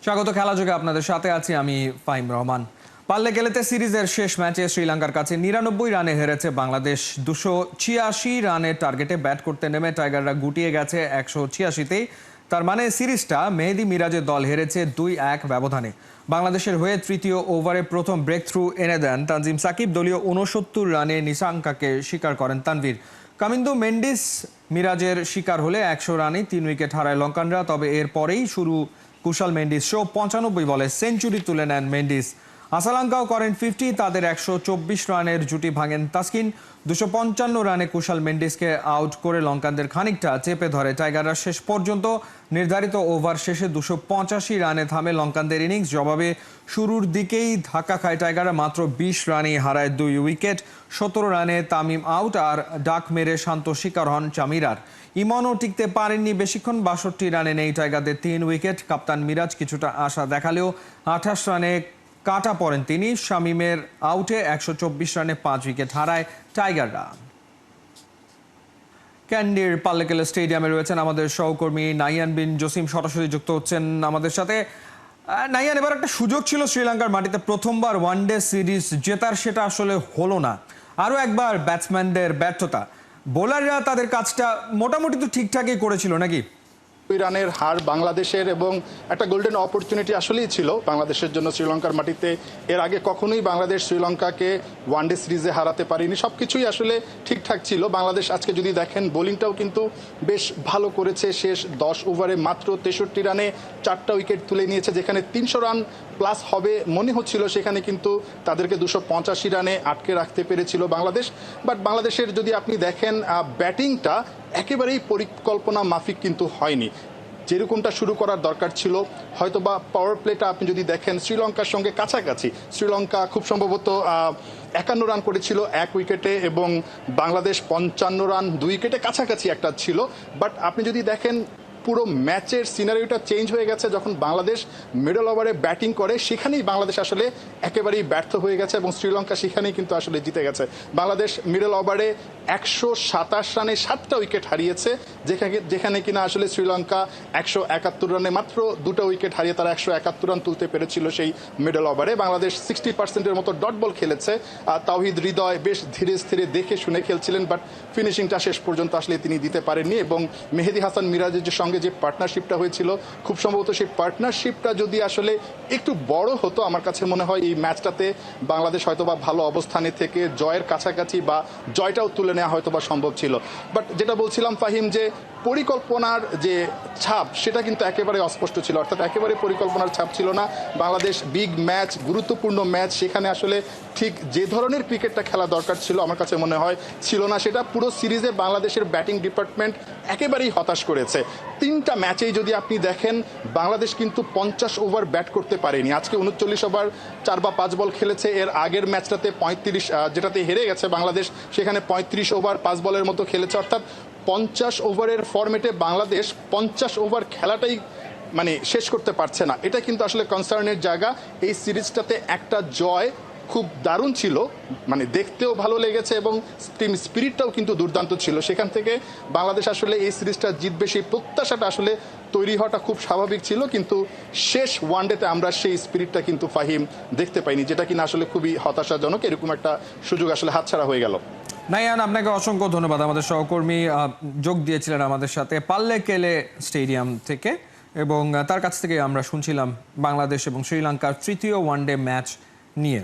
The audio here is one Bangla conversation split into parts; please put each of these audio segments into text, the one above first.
স্বাগত খেলাযোগে আপনাদের সাথে আছি আমি ফাহিম রহমান। পাল্লে গেলেতে সিরিজের শেষ ম্যাচে শ্রীলঙ্কার কাছে ৯৯ রানে হেরেছে বাংলাদেশ। ২৮৬ রানের টার্গেটে ব্যাট করতে নেমে টাইগাররা গুটিয়ে গেছে ১৮৬তেই। তার মানে সিরিজটা মেহেদী মিরাজের দল হেরেছে ২-১ ব্যবধানে। বাংলাদেশের হয়ে তৃতীয় ওভারে প্রথম ব্রেক থ্রু এনে দেন তানজিম সাকিব। দলীয় ৬৯ রানে নিশাঙ্কাকে শিকার করেন তানভীর। কামিন্দু মেন্ডিস মিরাজের শিকার হলে ১০০ রানে ৩ উইকেট হারায় লঙ্কানরা। তবে এরপরেই শুরু কুশাল মেন্ডিস শো। ৯৫ বলে সেঞ্চুরি তুলে নেন মেন্ডিস। আসালাঙ্কাও করেন 50। তাদের ১২৪ রানের জুটি ভাঙেন তাসকিন। ২৫৫ রানে কুশাল মেন্ডিসকে আউট করে লঙ্কানদের খানিকটা চেপে ধরে টাইগাররা। শেষ পর্যন্ত নির্ধারিত ওভার শেষে ২৮৫ রানে থামে লঙ্কানদের ইনিংস। জবাবে শুরুর দিকেই ধাক্কা খায় টাইগাররা। মাত্র ২০ রানেই হারায় ২ উইকেট। ১৭ রানে তামিম আউট আর ডাক মেরে শান্ত শিকার হন চামিরার। ইমনও টিকতে পারেননি বেশিক্ষণ। ৬২ রানে নেই টাইগারদের ৩ উইকেট। কাপ্তান মিরাজ কিছুটা আশা দেখালেও ২৮ রানে কাটা পড়েন তিনি। শামীমের আউটে ১২৪ রানে ৫ উইকেট হারায় টাইগাররা। ক্যান্ডির পাল্লেকেলে স্টেডিয়ামে রয়েছেন আমাদের সহকর্মী নাইয়ান বিন জসিম, সরাসরি যুক্ত হচ্ছেন আমাদের সাথে। নাইয়ান, এবার একটা সুযোগ ছিল শ্রীলঙ্কার মাটিতে প্রথমবার ওয়ানডে সিরিজ জেতার, সেটা আসলে হলো না। আরও একবার ব্যাটসম্যানদের ব্যর্থতা। বোলাররা তাদের কাজটা মোটামুটি তো ঠিকঠাকই করেছিল নাকি? রানের হার বাংলাদেশের এবং একটা গোল্ডেন অপরচুনিটি আসলেই ছিল বাংলাদেশের জন্য শ্রীলঙ্কার মাটিতে। এর আগে কখনোই বাংলাদেশ শ্রীলঙ্কাকে ওয়ানডে সিরিজে হারাতে পারেনি। সবকিছুই আসলে ঠিকঠাক ছিল। বাংলাদেশ আজকে যদি দেখেন বোলিংটাও কিন্তু বেশ ভালো করেছে। শেষ ১০ ওভারে মাত্র ৬৩ রানে ৪টা উইকেট তুলে নিয়েছে। যেখানে ৩০০ রান প্লাস হবে মনে হচ্ছিল, সেখানে কিন্তু তাদেরকে ২৮৫ রানে আটকে রাখতে পেরেছিল বাংলাদেশ। বাট বাংলাদেশের যদি আপনি দেখেন ব্যাটিংটা একেবারেই পরিকল্পনা মাফিক কিন্তু হয়নি। যেরকমটা শুরু করার দরকার ছিল, হয়তোবা পাওয়ার প্লেটা আপনি যদি দেখেন শ্রীলঙ্কার সঙ্গে কাছাকাছি। শ্রীলঙ্কা খুব সম্ভবত ৫১ রান করেছিল ১ উইকেটে এবং বাংলাদেশ ৫৫ রান ২ উইকেটে কাছাকাছি একটা ছিল। বাট আপনি যদি দেখেন পুরো ম্যাচের সিনারিওটা চেঞ্জ হয়ে গেছে যখন বাংলাদেশ মিডল ওভারে ব্যাটিং করে। সেখানেই বাংলাদেশ আসলে একেবারেই ব্যর্থ হয়ে গেছে এবং শ্রীলঙ্কা সেখানেই কিন্তু আসলে জিতে গেছে। বাংলাদেশ মিডল ওভারে ১২৭ রানে ৭টা উইকেট হারিয়েছে, যেখানে কিনা আসলে শ্রীলঙ্কা ১৭১ রানে মাত্র 2টা উইকেট হারিয়ে তারা ১৭১ রান তুলতে পেরেছিল সেই মিডল ওভারে। বাংলাদেশ 60%-এর মতো ডট বল খেলেছে। তাওহিদ হৃদয় বেশ ধীরে স্থিরে দেখে শুনে খেলছিলেন, বাট ফিনিশিংটা শেষ পর্যন্ত আসলে তিনি দিতে পারেননি। এবং মেহেদী হাসান মিরাজের সঙ্গে যে পার্টনারশিপটা হয়েছিল, খুব সম্ভবত সেই পার্টনারশিপটা যদি আসলে একটু বড় হতো, আমার কাছে মনে হয় এই ম্যাচটাতে বাংলাদেশ হয়তোবা ভালো অবস্থানে থেকে জয়ের কাছাকাছি বা জয়টাও তুলে নেওয়া হয়তোবা সম্ভব ছিল। বাট যেটা বলছিলাম ফাহিম, যে পরিকল্পনার যে ছাপ সেটা কিন্তু একেবারে অস্পষ্ট ছিল, অর্থাৎ একেবারে পরিকল্পনার ছাপ ছিল না। বাংলাদেশ বিগ ম্যাচ, গুরুত্বপূর্ণ ম্যাচ, সেখানে আসলে ঠিক যে ধরনের ক্রিকেটটা খেলা দরকার ছিল আমার কাছে মনে হয় ছিল না সেটা। পুরো সিরিজে বাংলাদেশের ব্যাটিং ডিপার্টমেন্ট একেবারেই হতাশ করেছে। 3টা ম্যাচেই যদি আপনি দেখেন বাংলাদেশ কিন্তু 50 ওভার ব্যাট করতে পারেনি। আজকে 39 ওভার 4 বা 5 বল খেলেছে। এর আগের ম্যাচটাতে 35, যেটাতে হেরে গেছে বাংলাদেশ, সেখানে 35 ওভার 5 বলের মতো খেলেছে। অর্থাৎ 50 ওভারের ফরম্যাটে বাংলাদেশ 50 ওভার খেলাটাই মানে শেষ করতে পারছে না। এটা কিন্তু আসলে কনসার্নের জায়গা। এই সিরিজটাতে একটা জয় খুব দারুণ ছিল, মানে দেখতেও ভালো লেগেছে এবং টিম স্পিরিটটাও কিন্তু দুর্দান্ত ছিল। সেখান থেকে বাংলাদেশ আসলে এই সিরিজটা জিতবে সেই প্রত্যাশাটা আসলে তৈরি হওয়াটা খুব স্বাভাবিক ছিল। কিন্তু শেষ ওয়ানডেতে আমরা সেই স্পিরিটটা কিন্তু ফাহিম দেখতে পাইনি, যেটা কিনা আসলে খুবই হতাশাজনক। এরকম একটা সুযোগ আসলে হাতছাড়া হয়ে গেল। নাইয়ান, আপনাকে অসংখ্য ধন্যবাদ। আমাদের সহকর্মী যোগ দিয়েছিলেন আমাদের সাথে পাল্লেকেলে স্টেডিয়াম থেকে, এবং তার কাছ থেকে আমরা শুনছিলাম বাংলাদেশ এবং শ্রীলঙ্কার তৃতীয় ওয়ানডে ম্যাচ নিয়ে।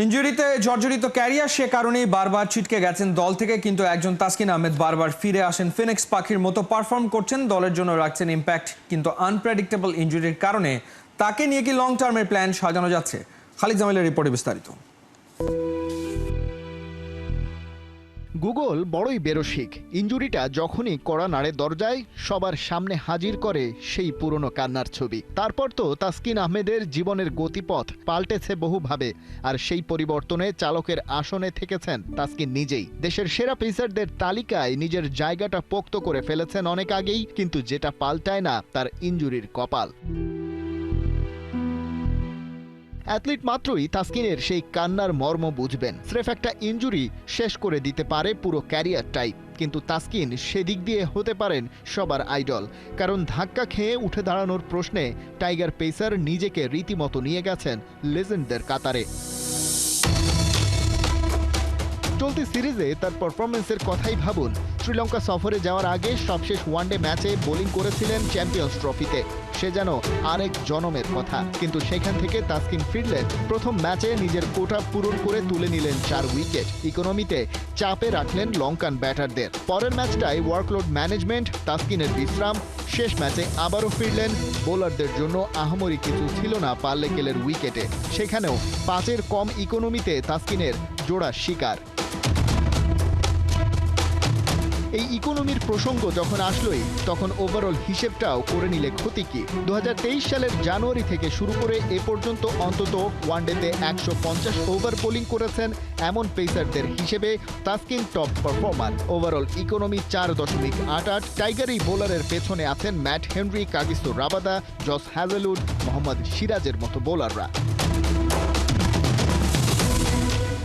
ইনজুরিতে জর্জরিত ক্যারিয়ার, সে কারণেই বারবার ছিটকে গেছেন দল থেকে। কিন্তু একজন তাসকিন আহমেদ বারবার ফিরে আসেন, ফিনিক্স পাখির মতো পারফর্ম করছেন, দলের জন্য রাখছেন ইম্প্যাক্ট। কিন্তু আনপ্রেডিক্টেবল ইনজুরির কারণে তাকে নিয়ে কি লং টার্মের প্ল্যান সাজানো যাচ্ছে? খালিদ জামিলের রিপোর্টে বিস্তারিত। গুগল বড়ই বেরসিক। ইনজুরিটা যখনই কড়া নাড়ে দরজায়, সবার সামনে হাজির করে সেই পুরনো কান্নার ছবি। তারপর তো তাসকিন আহমেদের জীবনের গতিপথ পাল্টেছে বহুভাবে, আর সেই পরিবর্তনে চালকের আসনে থেকেছেন তাসকিন নিজেই। দেশের সেরা পেসারদের তালিকায় নিজের জায়গাটা পোক্ত করে ফেলেছেন অনেক আগেই, কিন্তু যেটা পাল্টায় না তার ইনজুরির কপাল। অ্যাথলিট মাত্রই তাসকিনের সেই কান্নার মর্ম বুঝবেন। স্রেফ একটা ইনজুরি শেষ করে দিতে পারে পুরো ক্যারিয়ারটাই। কিন্তু তাসকিন সেদিক দিয়ে হতে পারেন সবার আইডল, কারণ ধাক্কা খেয়ে উঠে দাঁড়ানোর প্রশ্নে টাইগার পেসার নিজেকে রীতিমতো নিয়ে গেছেন লেজেন্ডদের কাতারে। চলতি সিরিজে তার পারফরমেন্সের কথাই ভাবুন। শ্রীলঙ্কা সফরে যাওয়ার আগে সবশেষ ওয়ানডে ম্যাচে বোলিং করেছিলেন চ্যাম্পিয়ন্স ট্রফিতে, সে যেন আরেক জনমের কথা। কিন্তু সেখান থেকে তাসকিন ফিরলেন প্রথম ম্যাচে নিজের কোটা পূরণ করে তুলে নিলেন 4 উইকেট। ইকোনমিতে চাপে রাখলেন লঙ্কান ব্যাটারদের। পরের ম্যাচটায় ওয়ার্কলোড ম্যানেজমেন্ট, তাসকিনের বিশ্রাম, শেষ ম্যাচে আবারও ফিরলেন। বোলারদের জন্য আহামরি কিছু ছিল না পাল্লেকেলের উইকেটে, সেখানেও 5-এর কম ইকোনমিতে তাসকিনের জোড়া শিকার। এই ইকোনমির প্রসঙ্গ যখন আসলোই তখন ওভারঅল হিসেবটাও করে নিলে ক্ষতি কি। 2023 সালের জানুয়ারি থেকে শুরু করে এ পর্যন্ত অন্তত ওয়ানডেতে 150 ওভার বোলিং করেছেন এমন পেসারদের হিসেবে Taskin top performer. Overall economy 4.88। Tiger এই বোলারের পেছনে আছেন Matt Henry, Kagiso Rabada, Josh Hazlewood, Mohammad সিরাজের মতো বোলাররা।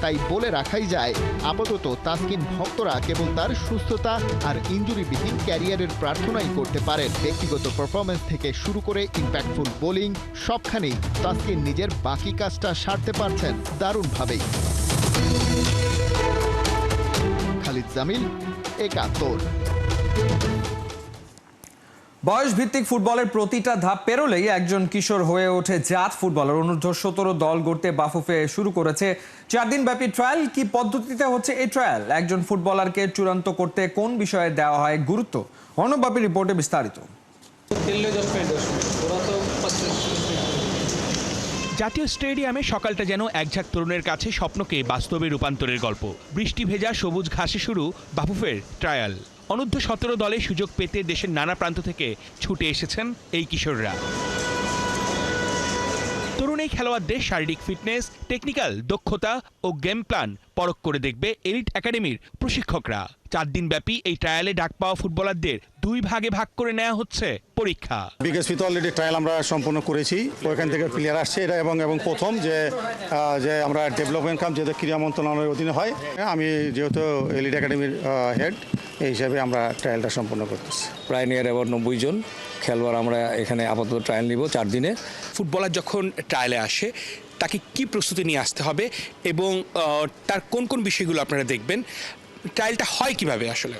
তাই বলে রাখাই যায়, আপাতত তাসকিন ভক্তরা কেবল তার সুস্থতা আর ইনজুরিবিহীন ক্যারিয়ারের প্রার্থনাই করতে পারেন। ব্যক্তিগত পারফরমেন্স থেকে শুরু করে ইম্প্যাক্টফুল বোলিং সবখানেই তাসকিন নিজের বাকি কাজটা সারতে পারছেন দারুণভাবেই। খালিদ জামিল, একাত্তর। বয়স ভিত্তিক ফুটবলের প্রতিটা ধাপ পেরোলেই একজন কিশোর হয়ে ওঠে জাত ফুটবলার। অনূর্ধ্ব-17 দল গড়তে বাফুফে শুরু করেছে 4 দিন ব্যাপী ট্রায়াল। কি পদ্ধতিতে হচ্ছে এই ট্রায়াল? একজন ফুটবলারকে চূড়ান্ত করতে কোন বিষয়ে দেওয়া হয় গুরুত্ব? অর্ণব রিপোর্টে বিস্তারিত। জাতীয় স্টেডিয়ামে সকালটা যেন একঝাঁক তরুণের কাছে স্বপ্নকে বাস্তবে রূপান্তরের গল্প। বৃষ্টি ভেজা সবুজ ঘাসে শুরু বাফুফের ট্রায়াল। অনূর্ধ্ব-17 দলে সুযোগ পেতে দেশের নানা প্রান্ত থেকে ছুটে এসেছেন এই কিশোররা। তরুণ এই খেলোয়াড়দের শারীরিক ফিটনেস, টেকনিক্যাল দক্ষতা ও গেম প্ল্যান পরখ করে দেখবে এলিট একাডেমির প্রশিক্ষকরা। 4 দিন ব্যাপী এই ট্রায়ালে ডাক পাওয়া ফুটবলারদের 2 ভাগে ভাগ করে নেওয়া হচ্ছে পরীক্ষা। বিকেএসপিতে অলরেডি ট্রায়াল আমরা সম্পন্ন করেছি, ওইখান থেকে প্লেয়ার আসছে এটা এবং প্রথম যে আমরা ডেভেলপমেন্ট কাম যেহেতু ক্রীড়া মন্ত্রণালয়ের অধীনে হয়, আমি যেহেতু এলিট একাডেমির হেড এই হিসাবে আমরা ট্রায়ালটা সম্পন্ন করতেছি। প্রায় নিয়ার অ্যাবাউট 90 জন খেলোয়াড় আমরা এখানে আপাতত ট্রায়াল নিব 4 দিনে। ফুটবলার যখন ট্রায়ালে আসে তাকে কি প্রস্তুতি নিয়ে আসতে হবে এবং তার কোন কোন বিষয়গুলো আপনারা দেখবেন? ট্রায়ালটা হয় কিভাবে আসলে?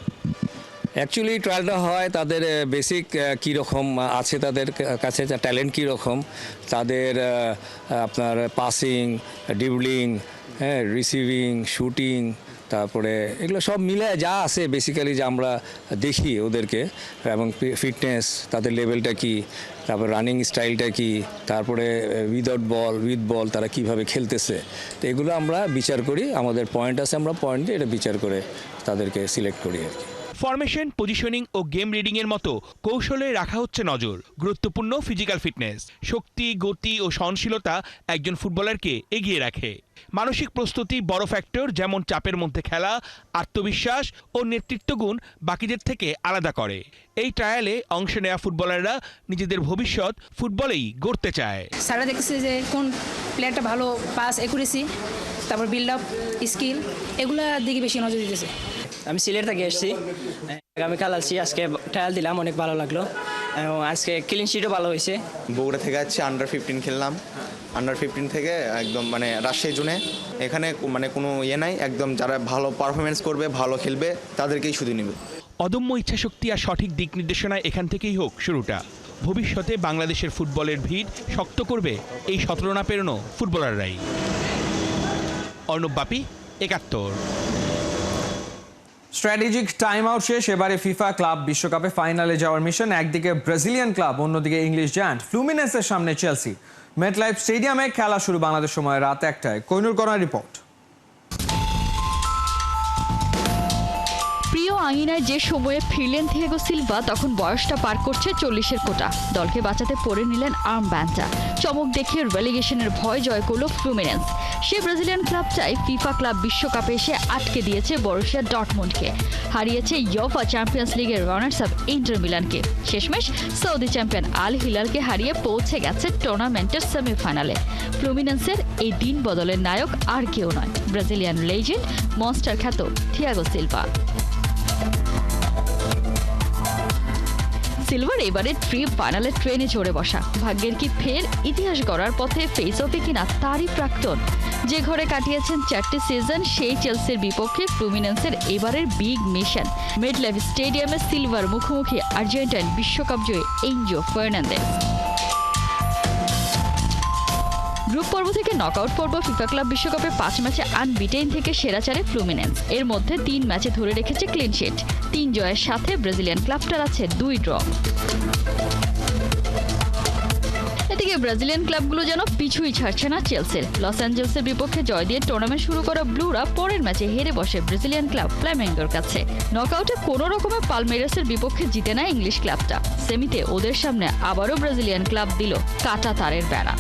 অ্যাকচুয়ালি ট্রায়ালটা হয় তাদের বেসিক কীরকম আছে, তাদের কাছে ট্যালেন্ট কীরকম, তাদের আপনার পাসিং, ড্রিবলিং, হ্যাঁ, রিসিভিং, শুটিং, তারপরে এগুলো সব মিলে যা আছে বেসিক্যালি যে আমরা দেখি ওদেরকে, এবং ফিটনেস, তাদের লেভেলটা কি, তারপর রানিং স্টাইলটা কি, তারপরে উইদাউট বল, উইথ বল তারা কিভাবে খেলতেছে, তো এগুলো আমরা বিচার করি। আমাদের পয়েন্ট আছে, আমরা পয়েন্ট দিয়ে এটা বিচার করে তাদেরকে সিলেক্ট করি আর কি। ফরমেশন, পজিশনিং ও গেম রিডিং এর মতো কৌশলে রাখা হচ্ছে নজর। গুরুত্বপূর্ণ ফিজিক্যাল ফিটনেস, শক্তি, গতি ও সহনশীলতা একজন ফুটবলারকে এগিয়ে রাখে। মানসিক প্রস্তুতি বড় ফ্যাক্টর, যেমন চাপের মধ্যে খেলা, আত্মবিশ্বাস ও নেতৃত্বগুণ বাকিদের থেকে আলাদা করে। এই ট্রায়ালে অংশ নেওয়া ফুটবলাররা নিজেদের ভবিষ্যৎ ফুটবলেই গড়তে চায়। সারা দেখছে যে কোন প্লেয়ারটা ভালো পাস অ্যাকুরেসি, তারপর বিল্ড আপ স্কিল, এগুলা দিকে বেশি নজর দিতেছে। আমি সিলেট থেকে এসেছি, আগামীকাল আছি, আজকে ট্রায়াল দিলাম, অনেক ভালো লাগলো এবং আজকে ক্লিন শিটও ভালো হয়েছে। বগুড়া থেকে আসছি, আন্ডার-15 খেললাম। আন্ডার-15 থেকে একদম রাজশাহী জোনে, এখানে কোনো নাই, একদম যারা ভালো পারফরমেন্স করবে, ভালো খেলবে তাদেরকেই শুধু নেবে। অদম্য ইচ্ছাশক্তি আর সঠিক দিক নির্দেশনায় এখান থেকেই হোক শুরুটা। ভবিষ্যতে বাংলাদেশের ফুটবলের ভিড় শক্ত করবে এই 17 না পেরোনো ফুটবলাররাই। অর্ণব, 71। স্ট্র্যাটেজিক টাইম আউট শেষ, এবারে ফিফা ক্লাব বিশ্বকাপে ফাইনালে যাওয়ার মিশন। একদিকে ব্রাজিলিয়ান ক্লাব, অন্যদিকে ইংলিশ জায়ান্ট ফ্লুমিনেন্সের সামনে চেলসি। মেটলাইফ স্টেডিয়ামে খেলা শুরু বাংলাদেশ সময় রাত 1টায়। কোহিনুর করার রিপোর্ট। প্রিয় আঙিনায় যে সময়ে ফিরলেন থিয়াগো সিলভা, তখন বয়সটা পার করছে 40-এর কোটা। দলকে বাঁচাতে পরে নিলেন আর্ম ব্যান্ডটা। চমক দেখিয়ে রেলিগেশনের ভয় জয় করল ফ্লুমিনেন্স। সে ব্রাজিলিয়ান ক্লাব চাই ফিফা ক্লাব বিশ্বকাপে এসে আটকে দিয়েছে বরুসিয়া ডর্টমুন্ডকে, হারিয়েছে ইউফা চ্যাম্পিয়ন্স লিগের রানার্স আপ ইন্টার মিলানকে, শেষমেশ সৌদি চ্যাম্পিয়ন আল হিলালকে হারিয়ে পৌঁছে গেছে টুর্নামেন্টের সেমিফাইনালে। ফ্লুমিনেন্সের এই দিন বদলের নায়ক আর কেউ নয়, ব্রাজিলিয়ান লেজেন্ড মনস্টার খ্যাত থিয়াগো সিলভা। সিলভার এবারে ট্রিপ ফাইনালে ট্রেনে চড়ে বসা। ভাগ্যের কি ফের ইতিহাস গড়ার পথে ফেস অফে কিনা তারই প্রাক্তন। যে ঘরে কাটিয়েছেন 4টি সিজন, সেই চেলসির বিপক্ষে ফ্লুমিনেন্সের এবারের বিগ মিশন। মেডলাইফ স্টেডিয়ামে সিলভার মুখোমুখি আর্জেন্টাইন বিশ্বকাপ জয়ী এনজো ফার্নান্দেজ। গ্রুপ পর্ব থেকে নকআউট পর্ব ফিফা ক্লাব বিশ্বকাপে 5 ম্যাচে আনবিটেন থেকে সেরা 4 ফ্লুমিনেন্স। এর মধ্যে 3 ম্যাচে ধরে রেখেছে ক্লিনশিট। 3 জয়ের সাথে ব্রাজিলিয়ান ক্লাবটার আছে 2 ড্র। এদিকে ব্রাজিলিয়ান ক্লাবগুলো যেন পিছুই ছাড়ছে না চেলসির। লস অ্যাঞ্জেলসের বিপক্ষে জয় দিয়ে টুর্নামেন্ট শুরু করা ব্লুরা পরের ম্যাচে হেরে বসে ব্রাজিলিয়ান ক্লাব ফ্ল্যামেঙ্গোর কাছে। নকআউটে কোনো রকমে পালমেইরাসের বিপক্ষে জিতে নেয় ইংলিশ ক্লাবটা। সেমিতে ওদের সামনে আবারও ব্রাজিলিয়ান ক্লাব দিল কাটা তারের বেড়া।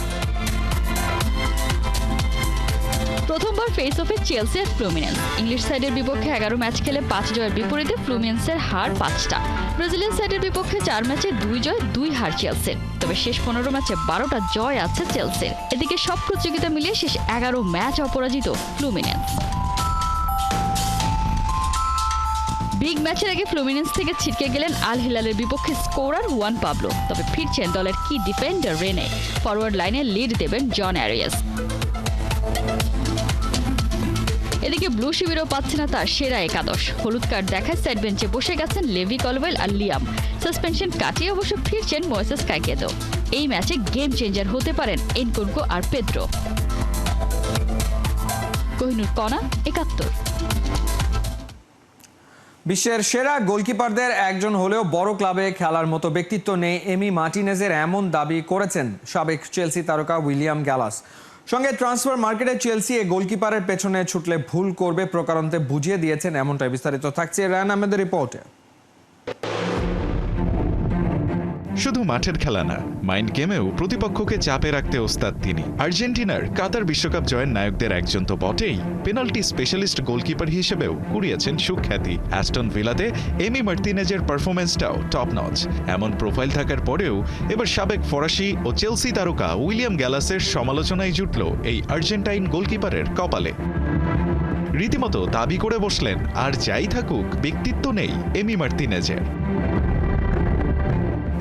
প্রথমবার ফেস অফে চেলসি আর ফ্লুমিনেন্স। ইংলিশ সাইডের বিপক্ষে 11 ম্যাচ খেলে 5 জয়ের বিপরীতে ফ্লুমিনেন্সের হার 5টা। ব্রাজিলিয়ান সাইডের বিপক্ষে 4 ম্যাচে 2 জয় 2 হার চেলসির। তবে শেষ 15 ম্যাচে 12টা জয় আছে চেলসির। এদিকে সব প্রতিযোগিতা মিলিয়ে শেষ 11 ম্যাচ অপরাজিত ফ্লুমিনেন্স। বিগ ম্যাচের আগে ফ্লুমিনেন্স থেকে ছিটকে গেলেন আল হিলালের বিপক্ষে স্কোরার ওয়ান পাবলো। তবে ফিরছেন দলের কি ডিফেন্ডার রেনে। ফরওয়ার্ড লাইনে লিড দেবেন জন অ্যারিয়াস। এদিকে ব্লু শিবিরও পাচ্ছে না তার সেরা একাদশ। হলুদ কার্ড দেখায় সাইড বেঞ্চে বসে গেছেন লেভি কলওয়েল আর লিয়াম। সাসপেনশন কাটিয়ে অবশ্য ফিরছেন মোয়েসেস কাইকেদো। এই ম্যাচে গেম চেঞ্জার হতে পারেন এনকুনকো আর পেদ্রো। কোহিনুর কণা, 71। বিশ্বের সেরা গোলকিপারদের একজন হলেও বড় ক্লাবে খেলার মতো ব্যক্তিত্ব নেই এমি মার্টিনেজের, এমন দাবি করেছেন সাবেক চেলসি তারকা উইলিয়াম গ্যালাস। সঙ্গে ট্রান্সফার মার্কেটে চেলসি এই গোলকিপারের পেছনে ছুটলে ভুল করবে প্রকারান্তে বুঝিয়ে দিয়েছেন। এমনটাই বিস্তারিত থাকছে রায়ান আহমেদের রিপোর্টে। শুধু মাঠের খেলা না, মাইন্ড গেমেও প্রতিপক্ষকে চাপে রাখতে ওস্তাদ তিনি। আর্জেন্টিনার কাতার বিশ্বকাপ জয়ের নায়কদের একজন তো বটেই, পেনাল্টি স্পেশালিস্ট গোলকিপার হিসেবেও কুড়িয়েছেন সুখ্যাতি। অ্যাস্টন ভিলাতে এমি মার্টিনেজের পারফরম্যান্সটাও টপ নচ। এমন প্রোফাইল থাকার পরেও এবার সাবেক ফরাসি ও চেলসি তারকা উইলিয়াম গ্যালাসের সমালোচনায় জুটল এই আর্জেন্টাইন গোলকিপারের কপালে। রীতিমতো দাবি করে বসলেন, আর যাই থাকুক ব্যক্তিত্ব নেই এমি মার্টিনেজের।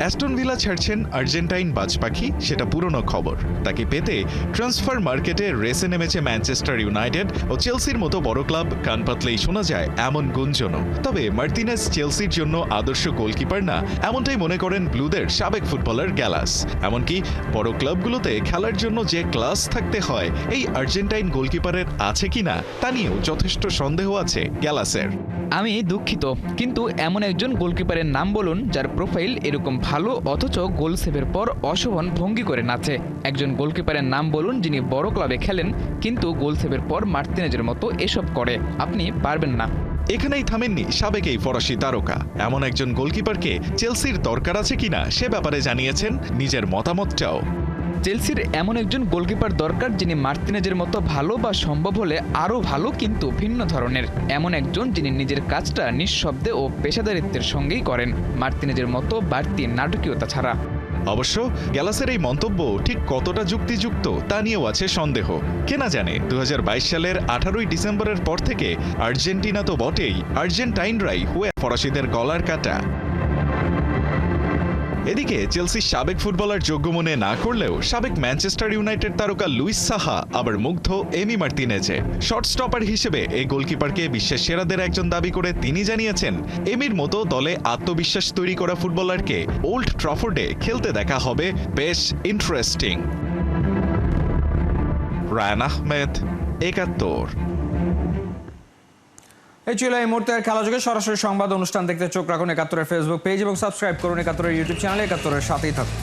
অ্যাস্টন ভিলা ছাড়ছেন আর্জেন্টাইন বাজপাখি, সেটা পুরনো খবর। তাকে পেতে ট্রান্সফার মার্কেটে রেসে নেমেছে ম্যানচেস্টার ইউনাইটেড ও চেলসির মতো বড় ক্লাব। কান পাতলেই শোনা যায় এমন গুঞ্জনও। তবে মার্টিনেজ চেলসির জন্য আদর্শ গোলকিপার না, এমনটাই মনে করেন ব্লুদের সাবেক ফুটবলার গ্যালাস। এমনকি বড় ক্লাবগুলোতে খেলার জন্য যে ক্লাস থাকতে হয় এই আর্জেন্টাইন গোলকিপারের আছে কিনা তা নিয়েও যথেষ্ট সন্দেহ আছে গ্যালাসের। আমি দুঃখিত, কিন্তু এমন একজন গোলকিপারের নাম বলুন যার প্রোফাইল এরকম ভালো অথচ গোল সেভের পর অশোভন ভঙ্গি করে নাচে। একজন গোলকিপারের নাম বলুন যিনি বড় ক্লাবে খেলেন কিন্তু গোল সেভের পর মার্টিনেজের মতো এসব করে। আপনি পারবেন না। এখানেই থামেননি সাবেক এই ফরাসি তারকা। এমন একজন গোলকিপারকে চেলসির দরকার আছে কিনা সে ব্যাপারে জানিয়েছেন নিজের মতামতটাও। চেলসির এমন একজন গোলকিপার দরকার যিনি মার্টিনেজের মতো ভালো বা সম্ভব হলে আরও ভালো কিন্তু ভিন্ন ধরনের। এমন একজন যিনি নিজের কাজটা নিঃশব্দে ও পেশাদারিত্বের সঙ্গেই করেন, মার্টিনেজের মতো বাড়তি নাটকীয়তা ছাড়া। অবশ্য গ্যালাসের এই মন্তব্য ঠিক কতটা যুক্তিযুক্ত তা নিয়েও আছে সন্দেহ। কে না জানে 2022 সালের 18ই ডিসেম্বরের পর থেকে আর্জেন্টিনা তো বটেই, আর্জেন্টাইনরাই হয়ে ফরাসিদের গলার কাটা। এদিকে চেলসির সাবেক ফুটবলার যোগ্য মনে না করলেও সাবেক ম্যানচেস্টার ইউনাইটেড তারকা লুইস সাহা আবার মুগ্ধ এমি মার্টিনেজে। শর্ট স্টপার হিসেবে এই গোলকিপারকে বিশ্বের সেরাদের একজন দাবি করে তিনি জানিয়েছেন, এমির মতো দলে আত্মবিশ্বাস তৈরি করা ফুটবলারকে ওল্ড ট্রাফোর্ডে খেলতে দেখা হবে বেশ ইন্টারেস্টিং। রায়ান আহমেদ, 71। এই ছিল এই মুহূর্তের খেলাযোগে। সরাসরি সংবাদ অনুষ্ঠান দেখতে চোখ রাখুন 71-এর ফেসবুক পেজ এবং সাবস্ক্রাইব করুন 71-এর ইউটিউব চ্যানেলে। 71-এর সাথেই থাকুন।